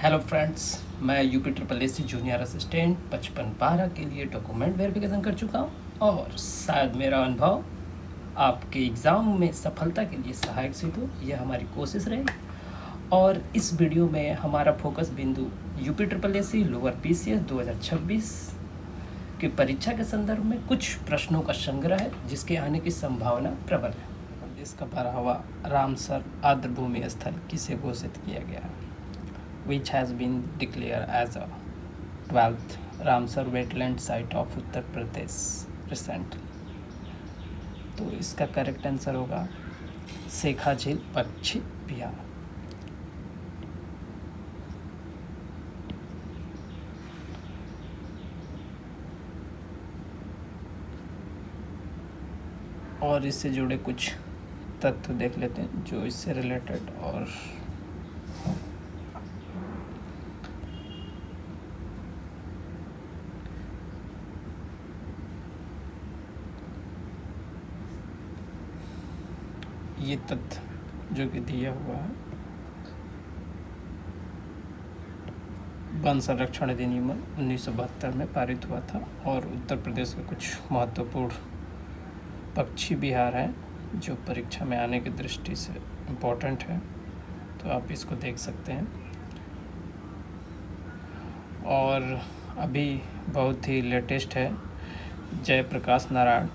Hello friends, मैं UP triple S C junior assistant 55 12 के लिए डॉक्यूमेंट वेरिफिकेशन कर चुका हूँ और शायद मेरा अनुभव आपके एग्ज़ाम में सफलता के लिए सहायक सिद्ध हो, यह हमारी कोशिश रहेगी। और इस वीडियो में हमारा फोकस बिंदु UP triple S C lower PCS 2026 की परीक्षा के संदर्भ में कुछ प्रश्नों का संग्रह है जिसके आने की संभावना प्रबल है। देश का 12वां रामसर आर्द्रभूमि स्थल किसे घोषित किया गया है? Which has been declared as a 12th Ramsar wetland site of Uttar Pradesh recently। तो इसका करेक्ट आंसर होगा शेखा झील, पश्चिम बिहार। और इससे जुड़े कुछ तथ्य देख लेते हैं जो इससे रिलेटेड और ये तथ्य जो कि दिया हुआ है, वन संरक्षण अधिनियम 1972 में पारित हुआ था और उत्तर प्रदेश के कुछ महत्वपूर्ण पक्षी विहार हैं जो परीक्षा में आने की दृष्टि से इम्पोर्टेंट है, तो आप इसको देख सकते हैं। और अभी बहुत ही लेटेस्ट है जयप्रकाश नारायण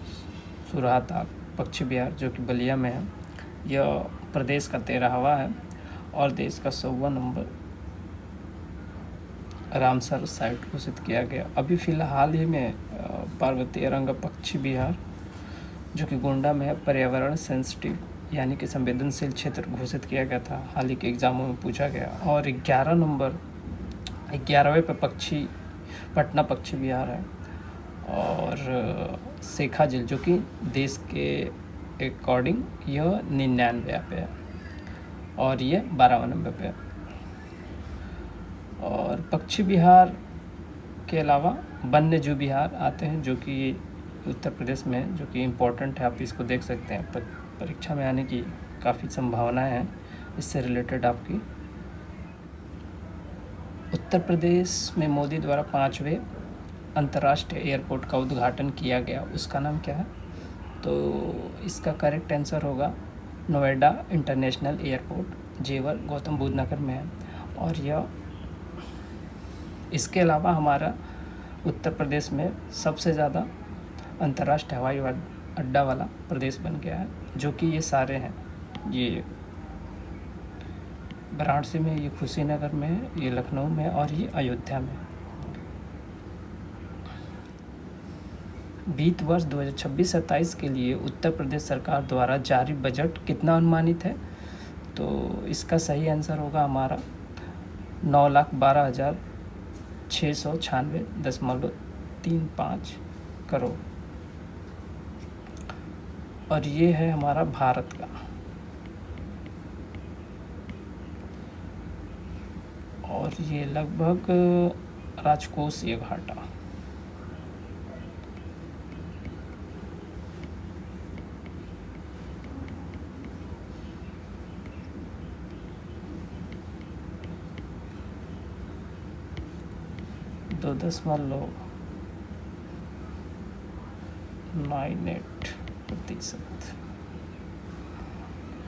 सुरहाताल पक्षी विहार जो कि बलिया में है। यह प्रदेश का 13वां है और देश का 100वां नंबर रामसर साइट घोषित किया गया। अभी फ़िलहाल ही में पार्वतीय रंग पक्षी विहार जो कि गोंडा में है, पर्यावरण सेंसिटिव यानी कि संवेदनशील क्षेत्र घोषित किया गया था। हाल ही के एग्ज़ामों में पूछा गया। और 11वें पे पटना पक्षी विहार है और शेखा झील जो कि देश के अकॉर्डिंग यह 99 पे है और ये 12वें नंबर पे है। और पक्षी विहार के अलावा वन्य जीव विहार आते हैं जो कि उत्तर प्रदेश में, जो कि इम्पोर्टेंट है। आप इसको देख सकते हैं, परीक्षा में आने की काफ़ी संभावनाएं हैं इससे रिलेटेड आपकी। उत्तर प्रदेश में मोदी द्वारा 5वें अंतर्राष्ट्रीय एयरपोर्ट का उद्घाटन किया गया, उसका नाम क्या है? तो इसका करेक्ट आंसर होगा नोएडा इंटरनेशनल एयरपोर्ट, जेवर गौतम बुद्ध नगर में है। और यह इसके अलावा हमारा उत्तर प्रदेश में सबसे ज़्यादा अंतर्राष्ट्रीय हवाई अड्डा वाला प्रदेश बन गया है, जो कि ये सारे हैं। ये वाराणसी में, ये कुशीनगर में है, ये लखनऊ में और ये अयोध्या में। वित्त वर्ष 2026-27 के लिए उत्तर प्रदेश सरकार द्वारा जारी बजट कितना अनुमानित है? तो इसका सही आंसर होगा हमारा 9,12,696.35 करोड़। और ये है हमारा भारत का। और ये लगभग राजकोषीय घाटा। दो 0.98%।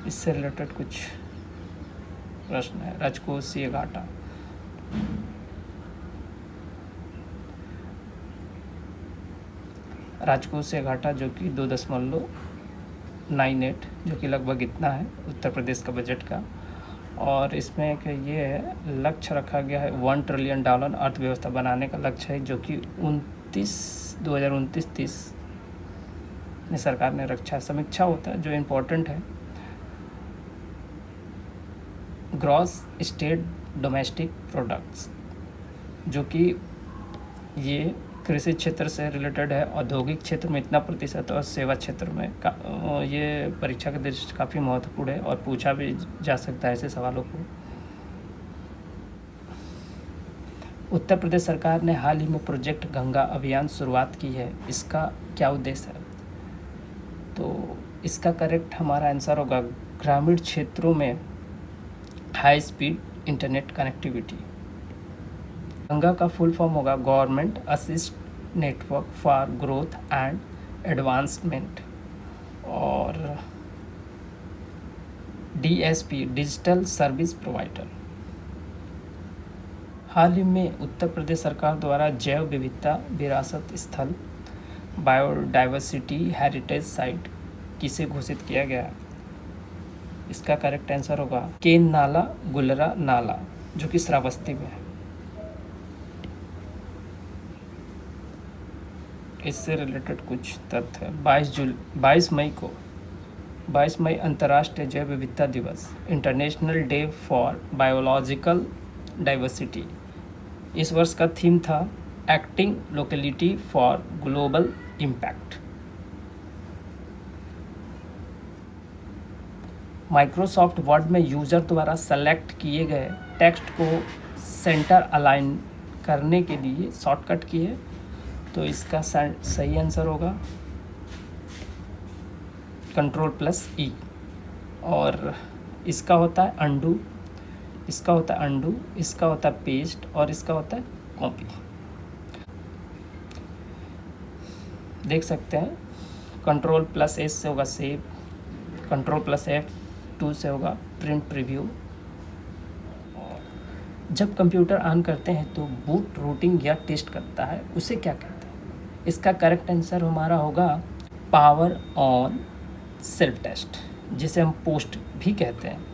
इससे रिलेटेड कुछ प्रश्न है। राजकोषीय घाटा जो कि 2.98, जो कि लगभग इतना है उत्तर प्रदेश का बजट का। और इसमें एक ये है, लक्ष्य रखा गया है $1 ट्रिलियन अर्थव्यवस्था बनाने का लक्ष्य है, जो कि 2029-30 में सरकार ने रखा। समीक्षा होता है जो इम्पोर्टेंट है, ग्रॉस स्टेट डोमेस्टिक प्रोडक्ट्स, जो कि ये कृषि क्षेत्र से रिलेटेड है। औद्योगिक क्षेत्र में इतना प्रतिशत और सेवा क्षेत्र में ये परीक्षा के दृष्टि काफ़ी महत्वपूर्ण है और पूछा भी जा सकता है ऐसे सवालों को। उत्तर प्रदेश सरकार ने हाल ही में प्रोजेक्ट गंगा अभियान शुरुआत की है, इसका क्या उद्देश्य है? तो इसका करेक्ट हमारा आंसर होगा ग्रामीण क्षेत्रों में high speed internet connectivity. Ganga का फुल फॉर्म होगा government assist network for growth and advancement, और DSP डिजिटल सर्विस प्रोवाइडर। हाल ही में उत्तर प्रदेश सरकार द्वारा जैव विविधता विरासत स्थल बायोडाइवर्सिटी हेरिटेज साइट किसे घोषित किया गया? इसका करेक्ट आंसर होगा केन नाला गुलरा नाला, जो कि श्रावस्ती में है। इससे रिलेटेड कुछ तथ्य। 22 मई अंतर्राष्ट्रीय जैव विविधता दिवस, international day for biological diversity. इस वर्ष का थीम था acting locality for global impact. Microsoft word में यूजर द्वारा सेलेक्ट किए गए टेक्स्ट को सेंटर अलाइन करने के लिए शॉर्टकट की है, तो इसका सही आंसर होगा Ctrl+E। और इसका होता है अंडू, इसका होता है अंडू, इसका होता है पेस्ट, और इसका होता है कॉपी। देख सकते हैं Ctrl+S से होगा सेव, Ctrl+F2 से होगा प्रिंट प्रीव्यू। जब कंप्यूटर ऑन करते हैं तो बूट रूटिंग या टेस्ट करता है, उसे क्या कहते हैं? इसका करेक्ट आंसर हमारा होगा पावर ऑन सेल्फ टेस्ट, जिसे हम पोस्ट भी कहते हैं।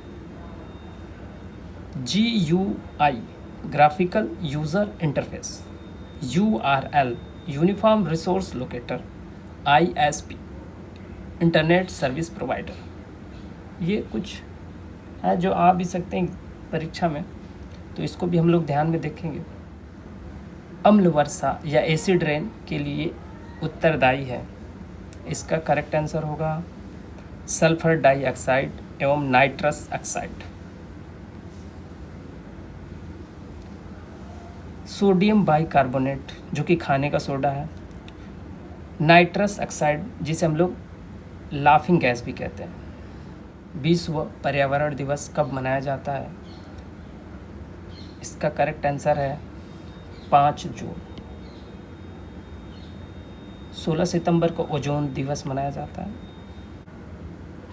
GUI graphical user interface, URL uniform resource locator, ISP internet service provider. ये कुछ है जो आ भी सकते हैं परीक्षा में, तो इसको भी हम लोग ध्यान में देखेंगे। अम्ल वर्षा या एसिड रेन के लिए उत्तरदायी है, इसका करेक्ट आंसर होगा सल्फर डाइऑक्साइड एवं नाइट्रस ऑक्साइड। सोडियम बाइकार्बोनेट, जो कि खाने का सोडा है। नाइट्रस ऑक्साइड, जिसे हम लोग लाफिंग गैस भी कहते हैं। विश्व पर्यावरण दिवस कब मनाया जाता है? इसका करेक्ट आंसर है 5 जून। 16 सितंबर को ओजोन दिवस मनाया जाता है,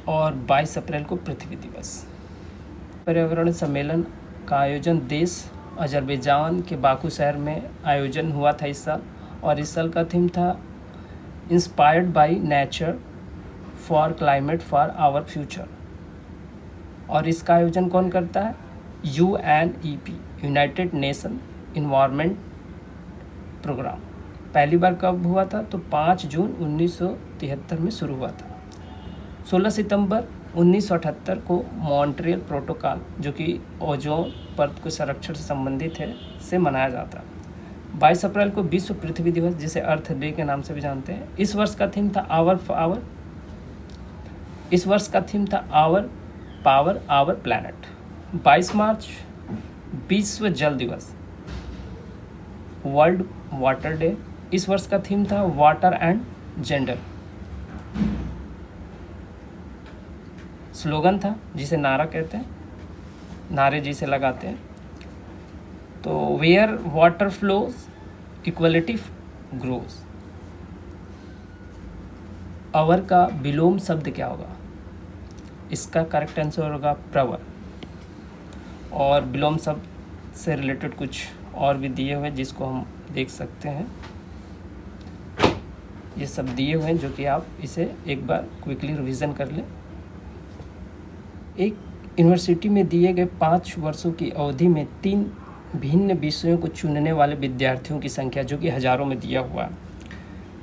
और 22 अप्रैल को पृथ्वी दिवस। पर्यावरण सम्मेलन का आयोजन देश अजरबैजान के बाकू शहर में आयोजन हुआ था इस साल, और इस साल का थीम था inspired by nature for climate for our future. और इसका आयोजन कौन करता है? UNEP united nation environment programme. पहली बार कब हुआ था? तो 5 जून 1973 में शुरू हुआ था। 16 सितंबर 1978 को मॉन्ट्रियल प्रोटोकॉल, जो कि ओजोन परत के संरक्षण से संबंधित है, से मनाया जाता है। 22 अप्रैल को विश्व पृथ्वी दिवस, जिसे अर्थ डे के नाम से भी जानते हैं। इस वर्ष का थीम था आवर पावर आवर प्लैनेट। 22 मार्च विश्व जल दिवस, वर्ल्ड वाटर डे। इस वर्ष का थीम था वाटर एंड जेंडर। स्लोगन था, जिसे नारा कहते हैं, नारे जिसे लगाते हैं। तो where water flows equality grows. अवर का विलोम शब्द क्या होगा? इसका करेक्ट आंसर होगा प्रवर। और विलोम शब्द से रिलेटेड कुछ और भी दिए हुए, जिसको हम देख सकते हैं। ये सब दिए हुए हैं, जो कि आप इसे एक बार क्विकली रिवीजन कर लें। एक यूनिवर्सिटी में दिए गए 5 वर्षों की अवधि में 3 भिन्न विषयों को चुनने वाले विद्यार्थियों की संख्या, जो कि हज़ारों में दिया हुआ है।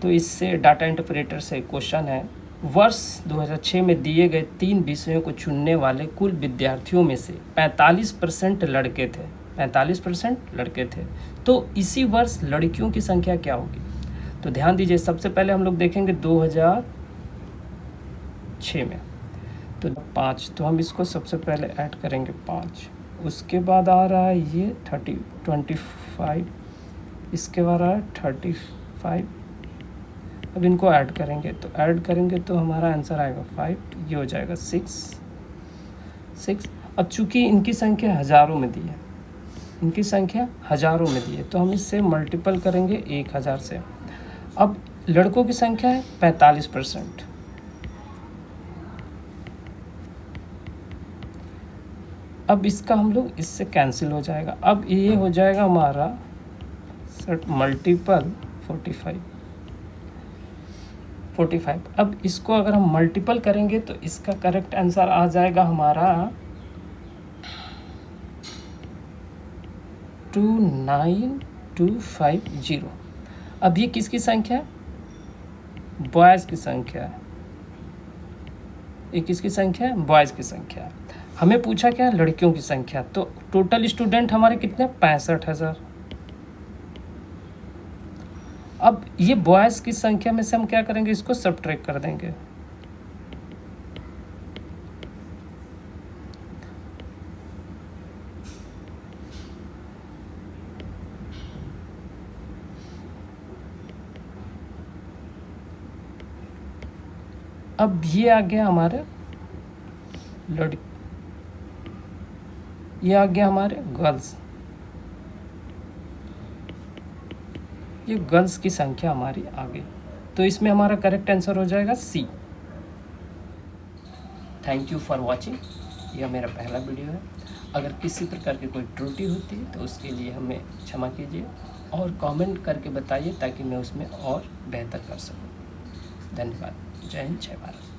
तो इससे डाटा इंटरप्रेटर से क्वेश्चन है, वर्ष 2006 में दिए गए 3 विषयों को चुनने वाले कुल विद्यार्थियों में से 45% लड़के थे। 45% लड़के थे। तो इसी वर्ष लड़कियों की संख्या क्या होगी? तो ध्यान दीजिए, सबसे पहले हम लोग देखेंगे 2006 में, तो 5, तो हम इसको सबसे पहले ऐड करेंगे 5। उसके बाद आ रहा है ये 25, इसके बाद आ रहा है 35। अब इनको ऐड करेंगे, तो हमारा आंसर आएगा 5, ये हो जाएगा 6। अब चूंकि इनकी संख्या हज़ारों में दी है, इनकी संख्या हज़ारों में दी है, तो हम इससे मल्टीपल करेंगे 1000 से। अब लड़कों की संख्या है 45%। अब इसका हम लोग इससे कैंसिल हो जाएगा। अब ये हो जाएगा हमारा मल्टीपल 45। अब इसको अगर हम मल्टीपल करेंगे तो इसका करेक्ट आंसर आ जाएगा हमारा 29250। अब ये किसकी संख्या है? बॉयज़ की संख्या है। ये किसकी संख्या है? बॉयज़ की संख्या है। हमें पूछा क्या? लड़कियों की संख्या। तो टोटल स्टूडेंट हमारे कितने? 65,000। अब ये बॉयज़ की संख्या में से हम क्या करेंगे? इसको सब्ट्रैक्ट कर देंगे। अब ये आ गया हमारे ये आ गया हमारे गर्ल्स। ये गर्ल्स की संख्या हमारी आ गई, तो इसमें हमारा करेक्ट आंसर हो जाएगा C. Thank you for watching. यह मेरा पहला वीडियो है। अगर किसी प्रकार की कोई त्रुटि होती है तो उसके लिए हमें क्षमा कीजिए और कमेंट करके बताइए ताकि मैं उसमें और बेहतर कर सकूं। धन्यवाद। जय हिंद, जय भारत।